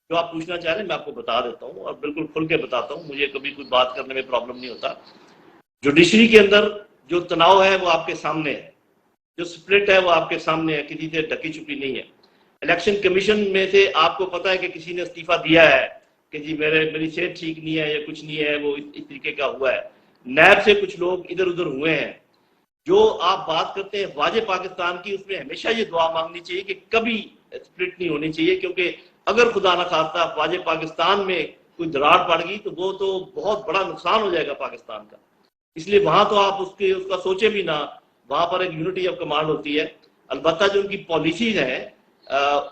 جو آپ پوچھنا چاہ رہے ہیں میں آپ کو بتا دیتا ہوں، اور بالکل کھل کے بتاتا ہوں، مجھے کبھی کوئی بات کرنے میں پرابلم نہیں ہوتا۔ جوڈیشری کے اندر جو تناؤ ہے وہ آپ کے سامنے ہے، جو سپلٹ ہے وہ آپ کے سامنے ہے، کسی سے ڈھکی چھپی نہیں ہے۔ الیکشن کمیشن میں سے آپ کو پتا ہے کہ کسی نے استعفیٰ دیا ہے کہ جی میری صحت ٹھیک نہیں ہے یا کچھ نہیں ہے، وہ اس طریقے کا ہوا ہے۔ نیب سے کچھ لوگ ادھر ادھر ہوئے ہیں۔ جو آپ بات کرتے ہیں واجب پاکستان کی، اس میں ہمیشہ یہ دعا مانگنی چاہیے کہ کبھی سپلٹ نہیں ہونی چاہیے، کیونکہ اگر خدا نہ خواستہ واجب پاکستان میں کوئی دراڑ پڑ گئی تو وہ تو بہت بڑا نقصان ہو جائے گا پاکستان کا۔ اس لیے وہاں تو آپ اس کا سوچے بھی نہ، وہاں پر ایک یونٹی آف کمانڈ ہوتی ہے۔ البتہ جو ان کی پالیسیز ہیں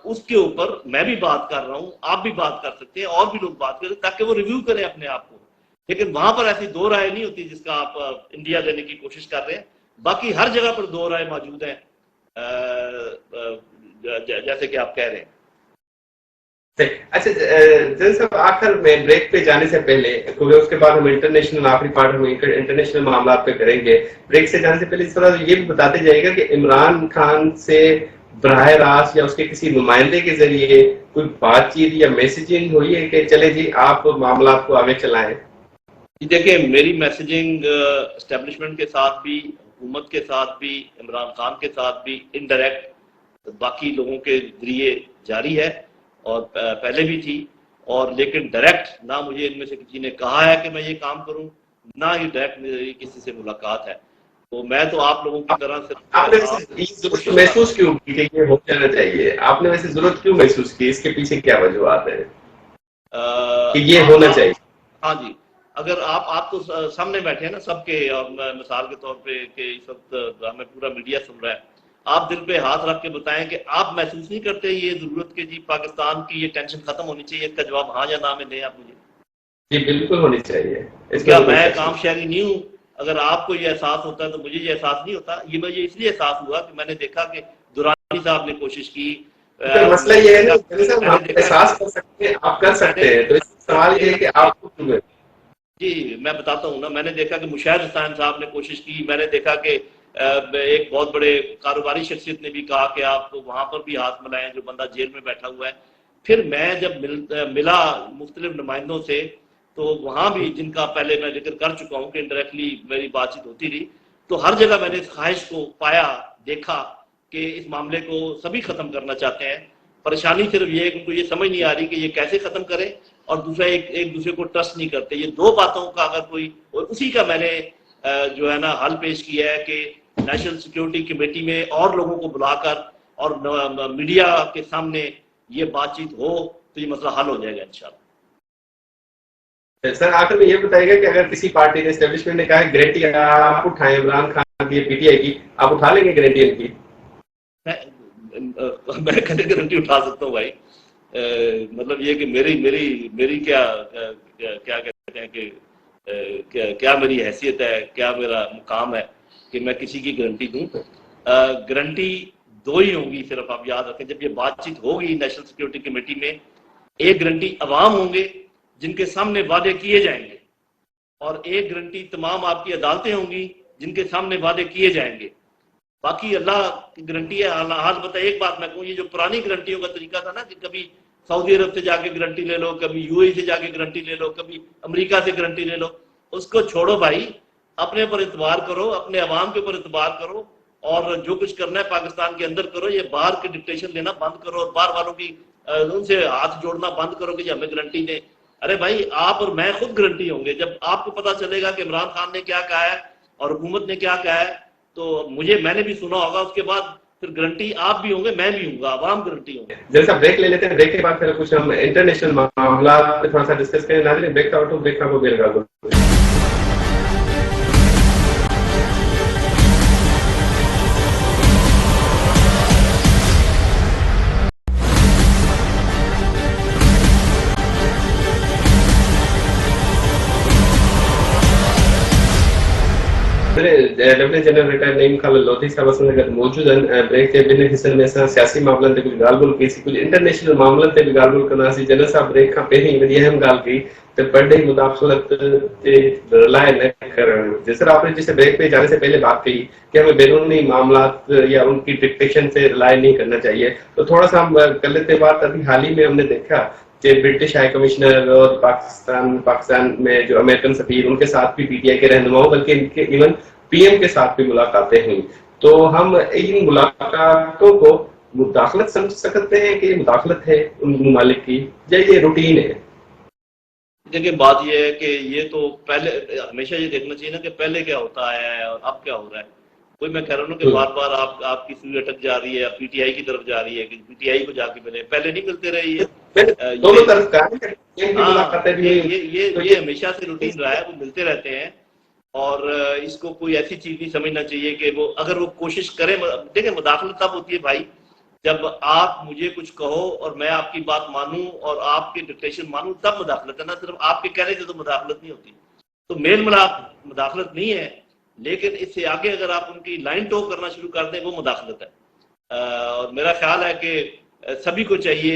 اس کے اوپر میں بھی بات کر رہا ہوں، آپ بھی بات کر سکتے ہیں، اور بھی لوگ بات کریں تاکہ وہ ریویو کریں اپنے آپ کو، لیکن وہاں پر ایسی دو رائے نہیں ہوتی جس کا آپ انڈیا دینے کی کوشش کر رہے ہیں۔ باقی ہر جگہ پر دو رائے موجود ہیں، جیسے کہ آپ کہہ رہے ہیں۔ اچھا جن صاحب، آخر میں بریک پہ جانے سے پہلے، کیونکہ اس کے بعد ہم انٹرنیشنل آخری پارٹ میں انٹرنیشنل معاملات پہ کریں گے، بریک سے جانے سے پہلے اس طرح یہ بھی بتاتے جائے گا کہ عمران خان سے براہ راست یا اس کے کسی نمائندے کے ذریعے کوئی بات چیت یا میسیجنگ ہوئی ہے کہ چلے جی آپ معاملات کو آگے چلائیں؟ جی دیکھیں، میری میسیجنگ اسٹیبلشمنٹ کے ساتھ بھی، حکومت کے ساتھ بھی، عمران خان کے ساتھ بھی انڈائریکٹ باقی لوگوں کے ذریعے جاری ہے، اور پہلے بھی تھی، اور لیکن ڈائریکٹ نہ مجھے ان میں سے کسی نے کہا ہے کہ میں یہ کام کروں، نہ ہی ڈائریکٹ میری کسی سے ملاقات ہے۔ تو میں تو آپ لوگوں کی طرح سے آپ نے ضرورت محسوس کیوں کی کہ یہ ہو جانا چاہیے؟ آپ نے ویسے ضرورت کیوں محسوس کی؟ اس کے پیچھے کیا وجوہات ہیں کہ یہ ہونا چاہیے؟ ہاں جی، اگر آپ تو سامنے بیٹھے ہیں نا سب کے، اور مثال کے طور پہ کہ اس وقت ہمیں پورا میڈیا سن رہا ہے، آپ دل پہ ہاتھ رکھ کے بتائیں کہ آپ محسوس نہیں کرتے یہ ضرورت کہ جی پاکستان کی یہ ٹینشن ختم ہونی چاہیے؟ اس کا جواب ہاں یا نہ میں دیں آپ مجھے۔ جی بالکل ہونی چاہیے۔ کیا میں کام شہری نہیں ہوں؟ اگر آپ کو یہ احساس ہوتا ہے تو مجھے یہ احساس نہیں ہوتا۔ یہ مجھے اس لیے احساس ہوا کہ میں نے دیکھا کہ دورانی صاحب نے کوشش کی۔ مسئلہ یہ ہے نا احساس کر سکتے ہیں، آپ کر سکتے ہیں، تو اس سوال یہ ہے کہ آپ کو کیوں؟ جی میں بتاتا ہوں نا، میں نے دیکھا کہ مشاہد حسین صاحب نے کوشش کی، میں نے دیکھا کہ ایک بہت بڑے کاروباری شخصیت نے بھی کہا کہ آپ وہاں پر بھی ہاتھ ملائیں جو بندہ جیل میں بیٹھا ہوا ہے۔ پھر میں جب ملا مختلف نمائندوں سے، تو وہاں بھی جن کا پہلے میں ذکر کر چکا ہوں کہ انڈائریکٹلی میری بات چیت ہوتی رہی، تو ہر جگہ میں نے اس خواہش کو پایا، دیکھا کہ اس معاملے کو سبھی ختم کرنا چاہتے ہیں۔ پریشانی صرف یہ ہے کہ ان کو یہ سمجھ نہیں آ رہی کہ یہ کیسے ختم کریں، اور دوسرا ایک دوسرے کو ٹرسٹ نہیں کرتے۔ یہ دو باتوں کا اگر کوئی، اور اسی کا میں نے جو ہے نا حل پیش کیا ہے کہ نیشنل سیکیورٹی کمیٹی میں اور لوگوں کو بلا کر اور میڈیا کے سامنے یہ بات چیت ہو تو یہ مسئلہ حل ہو جائے گا انشاءاللہ۔ سر آخر میں یہ بتائیے گا کہ اگر کسی پارٹی نے اسٹیبلشمنٹ نے کہا ہے گارنٹی آپ اٹھائیں عمران خان کی پی ٹی آئی کی، آپ اٹھا لیں گے گارنٹی ان کی؟ میں کہتے گارنٹی اٹھا سکتا ہوں بھائی، مطلب یہ کہ میری کیا کہتے ہیں کہ کیا میری حیثیت ہے، کیا میرا مقام ہے کہ میں کسی کی گارنٹی دوں؟ گارنٹی دو ہی ہوں گی صرف، آپ یاد رکھیں جب یہ بات چیت ہوگی نیشنل سیکورٹی کمیٹی میں، ایک گارنٹی عوام ہوں گے جن کے سامنے وعدے کیے جائیں گے، اور ایک گارنٹی تمام آپ کی عدالتیں ہوں گی جن کے سامنے وعدے کیے جائیں گے۔ باقی اللہ کی گارنٹی ہے۔ حال بتا ایک بات میں کہوں، یہ جو پرانی گارنٹیوں کا طریقہ تھا نا کہ کبھی سعودی عرب سے جا کے گارنٹی لے لو، کبھی یو اے سے جا کے گارنٹی لے لو، کبھی امریکہ سے گارنٹی لے لو، اس کو چھوڑو بھائی، اپنے پر اعتبار کرو، اپنے عوام کے اوپر اعتبار کرو، اور جو کچھ کرنا ہے پاکستان کے اندر کرو۔ یہ باہر کے ڈکٹیشن لینا بند کرو، اور باہر والوں کی ان سے ہاتھ جوڑنا بند کرو کہ ہمیں گارنٹی دیں۔ ارے بھائی آپ اور میں خود گارنٹی ہوں گے جب آپ کو پتا چلے گا کہ عمران خان نے کیا کہا ہے اور حکومت نے کیا کہا ہے، تو میں نے بھی سنا ہوگا، اس کے بعد پھر گارنٹی آپ بھی ہوں گے، میں بھی ہوں گا، عوام گارنٹی ہوں گے۔ جیسا بریک لے لیتے ہیں، بریک کے بعد پھر کچھ ہم انٹرنیشنل معاملات پہ تھوڑا سا ڈسکس کریں۔ ناظرین بریک کا آؤٹ بریک کا کو بیر گا لیفٹیننٹ جنرل ریٹائر نعیم خان لودھی صاحب اگر موجود ہیں بریک کے بن حصن میں سیاسی معاملات تے کچھ گال گل کی سی، کچھ انٹرنیشنل معاملات تے بھی گال گل کرنا سی۔ جنرل صاحب بریک کا پہلے بڑی اہم گال کی تے بڑے مداخلت تے رلائے نہ کرن، جس طرح آپ نے جسے بریک پہ جانے سے پہلے بات کہی کہ ہمیں بیرونی معاملات یا ان کی ڈکٹیشن سے رلائے نہیں کرنا چاہیے، تو تھوڑا سا ہم کر لیتے بات۔ ابھی حال ہی میں ہم نے دیکھا کہ برٹش ہائی کمشنر اور پاکستان میں جو امریکن سفیر، ان کے ساتھ بھی پی ٹی آئی کے رہنماؤں بلکہ ان کے ایون پی ایم کے ساتھ بھی ملاقاتیں ہوئی، تو ہم ان ملاقاتوں کو مداخلت سمجھ سکتے ہیں کہ یہ مداخلت ہے ان ممالک کی یا یہ روٹین ہے؟ دیکھیں بات یہ ہے کہ یہ تو پہلے ہمیشہ یہ دیکھنا چاہیے نا کہ پہلے کیا ہوتا ہے اور اب کیا ہو رہا ہے۔ کوئی میں کہہ رہا ہوں کہ بار بار آپ کی سوئی اٹک جا رہی ہے، پی ٹی آئی کی طرف جا رہی ہے کہ پی ٹی آئی کو جا کے ملے، پہلے نہیں ملتے رہے یہ ہمیشہ سے روٹین رہا ہے، وہ ملتے رہتے ہیں، اور اس کو کوئی ایسی چیز نہیں سمجھنا چاہیے کہ وہ اگر وہ کوشش کریں۔ دیکھیں مداخلت تب ہوتی ہے بھائی جب آپ مجھے کچھ کہو اور میں آپ کی بات مانوں اور آپ کی ڈکٹیشن مانوں، تب مداخلت ہے، نہ صرف آپ کے کہنے سے تو مداخلت نہیں ہوتی۔ تو میل ملاپ مداخلت نہیں ہے، لیکن اس سے آگے اگر آپ ان کی لائن ٹو کرنا شروع کر دیں وہ مداخلت ہے۔ اور میرا خیال ہے کہ سبھی کو چاہیے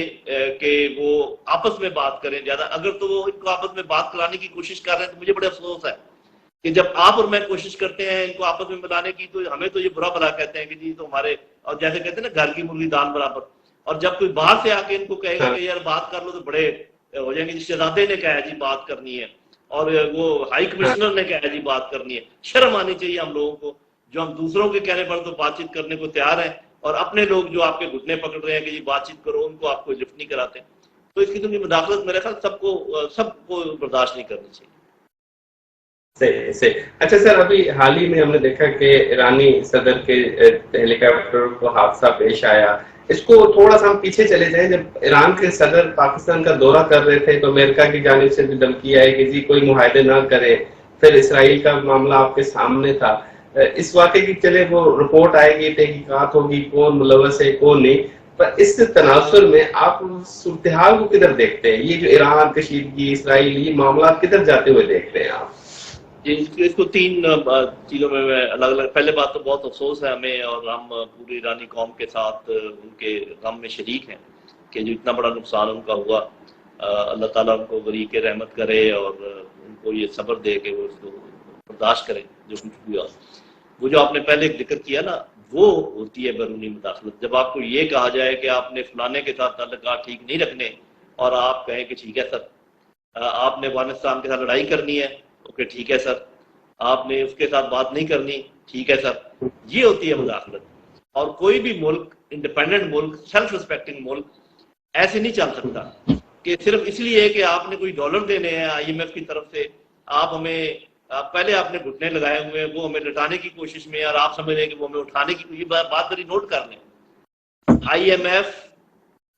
کہ وہ آپس میں بات کریں زیادہ۔ اگر تو وہ ان کو آپس میں بات کرانے کی کوشش کر رہے ہیں تو مجھے بڑے افسوس ہے کہ جب آپ اور میں کوشش کرتے ہیں ان کو آپس میں ملانے کی، تو ہمیں تو یہ برا بھلا کہتے ہیں کہ جی تو ہمارے، اور جیسے کہتے ہیں نا گھر کی مرغی دال برابر، اور جب کوئی باہر سے آ کے ان کو کہے گا کہ یار بات کر لو تو بڑے ہو جائیں گے، جس شہزادے نے کہا ہے جی بات کرنی ہے، اور وہ ہائی کمشنر نے کہا ہے جی بات کرنی ہے۔ شرم آنی چاہیے ہم لوگوں کو جو ہم دوسروں کے کہنے پر تو بات چیت کرنے کو تیار ہیں، اور اپنے لوگ جو آپ کے گھٹنے پکڑ رہے ہیں کہ جی بات چیت کرو، ان کو آپ کو لفٹ نہیں کراتے۔ تو اس قسم کی مداخلت میرے خیال سب کو برداشت نہیں کرنی چاہیے۔ صحیح۔ اچھا سر، ابھی حال ہی میں ہم نے دیکھا کہ ایرانی صدر کے ہیلی کاپٹر کو حادثہ پیش آیا۔ اس کو تھوڑا سا ہم پیچھے چلے جائیں، جب ایران کے صدر پاکستان کا دورہ کر رہے تھے تو امریکہ کی جانب سے بھی دھمکی آئی کہ جی کوئی معاہدے نہ کرے، پھر اسرائیل کا معاملہ آپ کے سامنے تھا۔ اس واقعے کی چلے وہ رپورٹ آئے گی، تحقیقات ہوگی کون ملوث ہے کون نہیں، پر اس تناظر میں آپ صورتحال کو کدھر دیکھتے ہیں؟ یہ جو ایران، کشیدگی، اسرائیل، یہ معاملات کدھر جاتے ہوئے دیکھتے ہیں آپ؟ اس کو تین چیزوں میں الگ الگ، پہلے بات تو بہت افسوس ہے ہمیں، اور ہم پوری ایرانی قوم کے ساتھ ان کے غم میں شریک ہیں کہ جو اتنا بڑا نقصان ان کا ہوا۔ اللہ تعالیٰ ان کو غریق رحمت کرے اور ان کو یہ صبر دے کہ وہ اس کو برداشت کریں جو کچھ ہوا۔ وہ جو آپ نے پہلے ذکر کیا نا، وہ ہوتی ہے بیرونی مداخلت۔ جب آپ کو یہ کہا جائے کہ آپ نے فلانے کے ساتھ تعلقات ٹھیک نہیں رکھنے، اور آپ کہیں کہ ٹھیک ہے سر، آپ نے افغانستان کے ساتھ لڑائی کرنی ہے، اوکے ٹھیک ہے سر، آپ نے اس کے ساتھ بات نہیں کرنی، ٹھیک ہے سر، یہ ہوتی ہے مداخلت۔ اور کوئی بھی ملک، انڈیپینڈنٹ ملک، سیلف ریسپیکٹنگ ملک ایسے نہیں چل سکتا کہ صرف اس لیے کہ آپ نے کوئی ڈالر دینے ہیں آئی ایم ایف کی طرف سے، آپ ہمیں پہلے آپ نے گھٹنے لگائے ہوئے ہیں، وہ ہمیں لٹانے کی کوشش میں، اور آپ سمجھ رہے ہیں کہ وہ ہمیں اٹھانے کی، یہ بات ذرا نوٹ کر لیں IMF,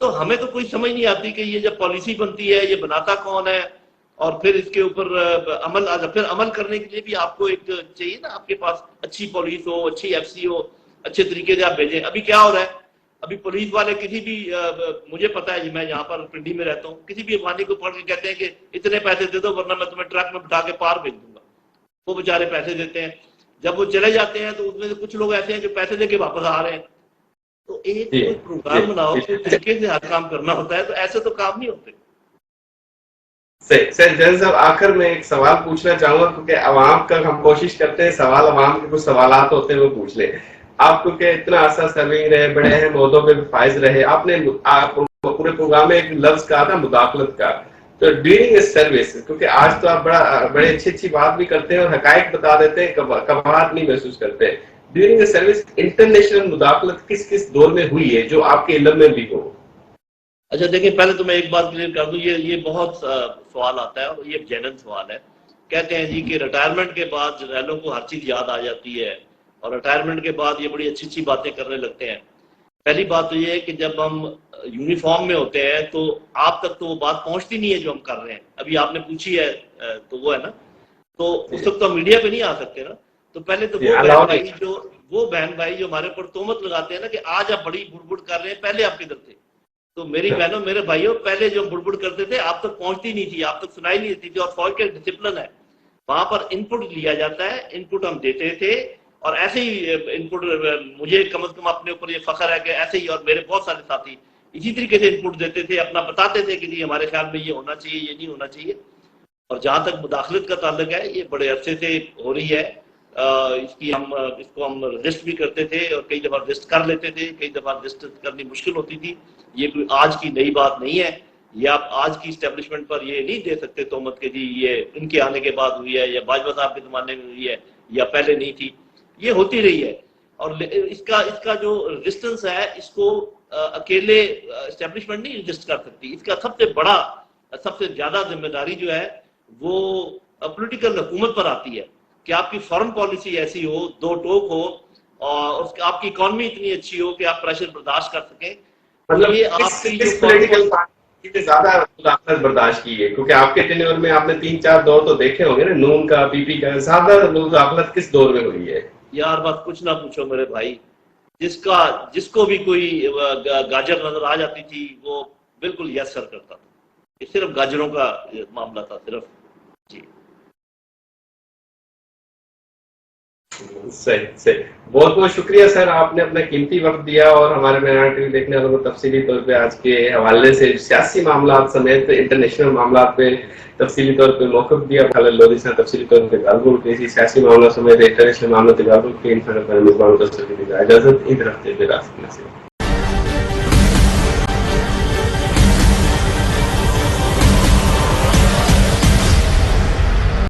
تو ہمیں تو کوئی سمجھ نہیں آتی کہ یہ جب پالیسی بنتی ہے یہ بناتا کون ہے، اور پھر اس کے اوپر عمل کرنے کے لیے بھی آپ کو ایک چاہیے نا، آپ کے پاس اچھی پولیس ہو، اچھی ایف سی ہو، اچھے طریقے سے آپ بھیجیں۔ ابھی کیا ہو رہا ہے، ابھی پولیس والے کسی بھی مجھے پتا ہے، میں یہاں پر پنڈی میں رہتا ہوں، کسی بھی افغانی کو پکڑ کے کہتے ہیں کہ اتنے پیسے دے دو ورنہ میں تمہیں ٹرک میں بٹھا کے پار بھیج دوں گا، وہ بیچارے پیسے دیتے ہیں، جب وہ چلے جاتے ہیں تو اس میں سے کچھ لوگ ایسے ہیں جو پیسے دے کے واپس آ رہے ہیں۔ تو ایک جی کوئی جی پروگرام بناؤ، کوئی اچھا، طریقے سے ہر کام کرنا ہوتا ہے، تو ایسے تو کام نہیں ہوتے۔ صحیح سر، جن صاحب آخر میں ایک سوال پوچھنا چاہوں گا، کیونکہ عوام کا ہم کوشش کرتے ہیں سوال، عوام کے کچھ سوالات ہوتے ہیں وہ پوچھ لیں۔ آپ کیونکہ اتنا عرصہ سرونگ رہے، بڑے اہم عہدوں پہ فائز رہے، آپ نے پورے پروگرام میں ایک لفظ کہا تھا مداخلت کا، تو ڈیورنگ اے سروس، کیونکہ آج تو آپ بڑے اچھی بات بھی کرتے ہیں اور حقائق بتا دیتے ہیں، کباہٹ نہیں محسوس کرتے۔ ڈیورنگ اے سروس انٹرنیشنل مداخلت کس کس دور میں ہوئی ہے جو آپ کے علم میں بھی ہو؟ اچھا دیکھیں، پہلے تو میں ایک بات کلیئر کر دوں، یہ بہت سوال آتا ہے اور یہ جینن سوال ہے۔ کہتے ہیں جی کہ ریٹائرمنٹ کے بعد جنرلوں کو ہر چیز یاد آ جاتی ہے اور ریٹائرمنٹ کے بعد یہ بڑی اچھی باتیں کرنے لگتے ہیں۔ پہلی بات تو یہ ہے کہ جب ہم یونیفارم میں ہوتے ہیں تو آپ تک تو وہ بات پہنچتی نہیں ہے جو ہم کر رہے ہیں۔ ابھی آپ نے پوچھی ہے تو وہ ہے نا، تو اس وقت تو ہم میڈیا پہ نہیں آ سکتے نا۔ تو پہلے تو وہ بہن بھائی جو ہمارے اوپر تہمت لگاتے ہیں نا کہ آج آپ بڑی بڑبڑ کر رہے ہیں، پہلے آپ کدھر تھے؟ تو میری بہنوں، میرے بھائیوں، پہلے جو بڑبڑ کرتے تھے آپ تک پہنچتی نہیں تھی، آپ تک سنائی نہیں دیتی تھی، اور فوج کا ڈسپلن ہے، وہاں پر ان پٹ لیا جاتا ہے، ان پٹ ہم دیتے تھے، اور ایسے ہی ان پٹ، مجھے کم از کم اپنے اوپر یہ فخر ہے کہ ایسے ہی، اور میرے بہت سارے ساتھی اسی طریقے سے ان پٹ دیتے تھے، اپنا بتاتے تھے کہ جی ہمارے خیال میں یہ ہونا چاہیے، یہ نہیں ہونا چاہیے۔ اور جہاں تک مداخلت کا تعلق ہے، یہ بڑے عرصے سے ہو رہی ہے، اس کو ہم رجسٹ بھی کرتے تھے، اور کئی دفعہ رجسٹ کر لیتے تھے، کئی دفعہ رجسٹ کرنی مشکل ہوتی تھی۔ یہ کوئی آج کی نئی بات نہیں ہے، یہ آپ آج کی اسٹیبلشمنٹ پر یہ نہیں دے سکتے تہمت کہ جی یہ ان کے آنے کے بعد ہوئی ہے، یا باجوہ صاحب کے زمانے میں ہوئی ہے، یا پہلے نہیں تھی، یہ ہوتی رہی ہے۔ اور اس کا جو رجسٹنس ہے، اس کو اکیلے اسٹیبلشمنٹ نہیں رجسٹ کر سکتی، اس کا سب سے بڑا، سب سے زیادہ ذمہ داری جو ہے وہ پولیٹیکل حکومت پر آتی ہے، کہ آپ کی فارن پالیسی ایسی ہو، دو ٹوک ہو، اور آپ کی اکانومی اتنی اچھی ہو کہ آپ پریشر برداشت کر سکیں۔ مطلب یہ آپ کی جو کس پولیٹیکل پارٹی نے زیادہ مداخلت برداشت کی ہے؟ کیونکہ آپ کے ٹینیور میں آپ نے 3-4 دور تو دیکھے ہوں گے نا، نون کا، پی پی کا، زیادہ مداخلت کس دور میں ہوئی ہے؟ یار بات کچھ نہ پوچھو میرے بھائی، جس کو بھی کوئی گاجر نظر آ جاتی تھی وہ بالکل یس سر کرتا تھا۔ یہ صرف گاجروں کا معاملہ تھا صرف۔ جی صحیح صحیح، بہت بہت شکریہ سر، آپ نے اپنا قیمتی وقت دیا اور ہمارے مینار ٹی وی دیکھنے والوں کو تفصیلی طور پہ آج کے حوالے سے سیاسی معاملات سمیت انٹرنیشنل معاملات پہ تفصیلی طور پہ موقف دیا۔ لوگوں سے تفصیلی طور پہ گالگل کے سیاسی معاملات سمیت انٹرنیشنل معاملات گالگل کے انفراد پر میزبان کو اجازت، عید رکھتے ہوئے راست میں سے